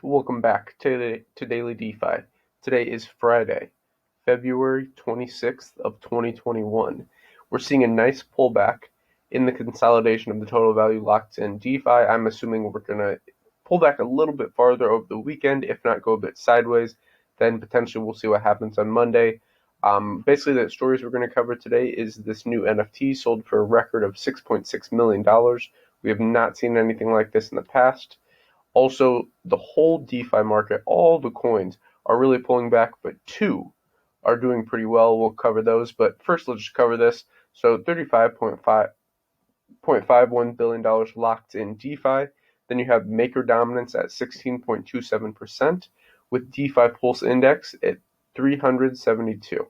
Welcome back to Daily DeFi. Today is Friday, February 26th of 2021. We're seeing a nice pullback in the consolidation of the total value locked in DeFi. I'm assuming we're going to pull back a little bit farther over the weekend, if not go a bit sideways. Then potentially we'll see what happens on Monday. Basically, the stories we're going to cover today is this new NFT sold for a record of $6.6 million. We have not seen anything like this in the past. Also, the whole DeFi market, all the coins are really pulling back, but two are doing pretty well. We'll cover those, but first let's just cover this. So $35.51 billion locked in DeFi. Then you have maker dominance at 16.27%, with DeFi Pulse Index at 372.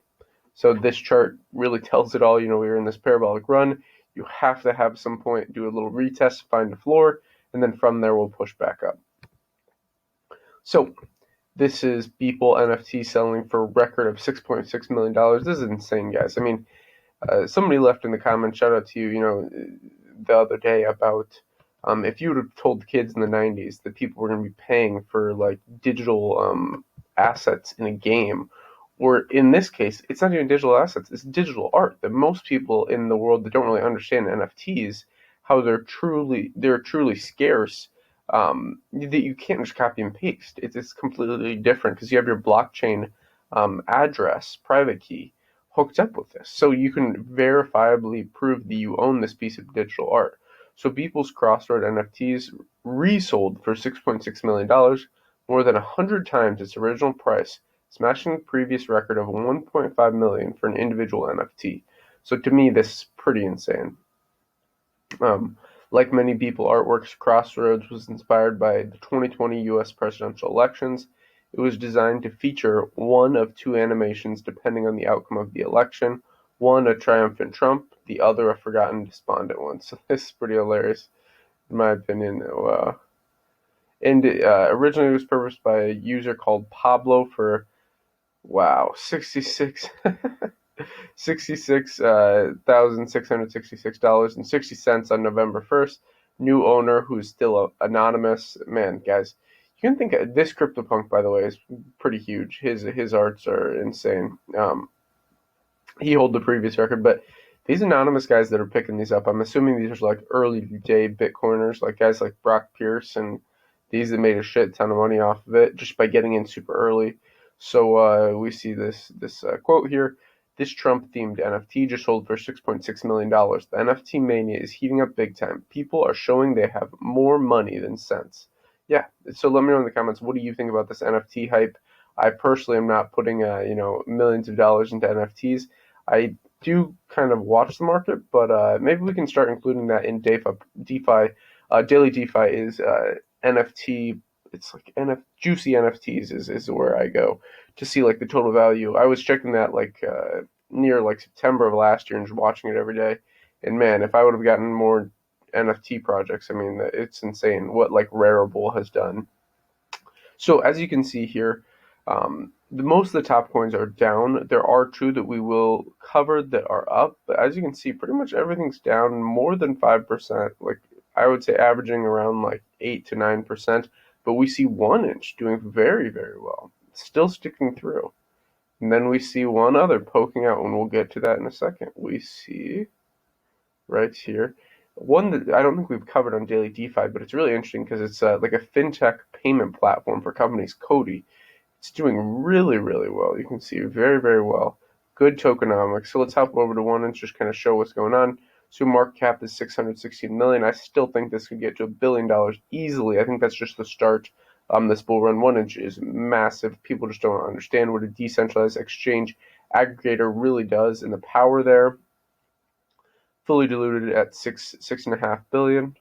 So this chart really tells it all. We were in this parabolic run. You have to have some point, do a little retest, find the floor, and then from there we'll push back up. So this is Beeple NFT selling for a record of $6.6 million. This is insane, guys. I mean, somebody left in the comments, shout out to you, the other day about if you would have told the kids in the 90s that people were going to be paying for like digital assets in a game, or in this case, it's not even digital assets, it's digital art, that most people in the world that don't really understand NFTs, how they're truly scarce, that you can't just copy and paste. It's completely different because you have your blockchain address, private key, hooked up with this. So you can verifiably prove that you own this piece of digital art. So Beeple's Crossroad NFTs resold for $6.6 million, more than 100 times its original price, smashing the previous record of $1.5 million for an individual NFT. So to me, this is pretty insane. Like many Beeple artworks, Crossroads was inspired by the 2020 US presidential elections. It was designed to feature one of two animations depending on the outcome of the election, one a triumphant Trump, the other a forgotten despondent one. So this is pretty hilarious, in my opinion. Originally it was purchased by a user called Pablo for, wow, 66,666 on November 1st. New owner who's still anonymous. Man, guys, you can think this CryptoPunk, by the way, is pretty huge. His arts are insane. He held the previous record, but these anonymous guys that are picking these up, I'm assuming these are like early day Bitcoiners, like guys like Brock Pierce and these that made a shit ton of money off of it just by getting in super early. So we see this quote here. This Trump-themed NFT just sold for $6.6 million. The NFT mania is heating up big time. People are showing they have more money than sense. Yeah, so let me know in the comments, what do you think about this NFT hype? I personally am not putting millions of dollars into NFTs. I do kind of watch the market, but maybe we can start including that in DeFi. Daily DeFi is NFT. It's like juicy NFTs is where I go to see like the total value. I was checking that like near like September of last year and just watching it every day. And man, if I would have gotten more NFT projects, I mean, it's insane what like Rarible has done. So as you can see here, most of the top coins are down. There are two that we will cover that are up, but as you can see, pretty much everything's down more than 5%. Like I would say averaging around like 8 to 9%. But we see 1inch doing very, very well, still sticking through. And then we see one other poking out, and we'll get to that in a second. We see right here one that I don't think we've covered on Daily DeFi, but it's really interesting because it's like a fintech payment platform for companies, Coti. It's doing really, really well. You can see very, very well. Good tokenomics. So let's hop over to 1inch, just kind of show what's going on. So market cap is 616 million. I still think this could get to $1 billion easily. I think that's just the start. This bull run. 1inch is massive. People just don't understand what a decentralized exchange aggregator really does, and the power there. Fully diluted at 6.5 billion.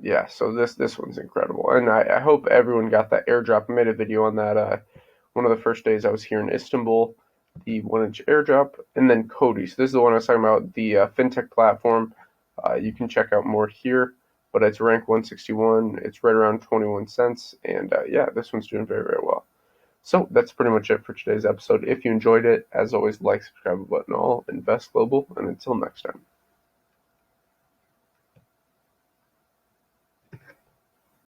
Yeah, so this one's incredible, and I hope everyone got that airdrop. I made a video on that one of the first days I was here in Istanbul. The 1inch airdrop, and then Coti. So this is the one I was talking about, the fintech platform. You can check out more here, but it's rank 161. It's right around 21 cents, and yeah, this one's doing very, very well. So that's pretty much it for today's episode. If you enjoyed it, as always, like, subscribe, button all, invest global, and until next time.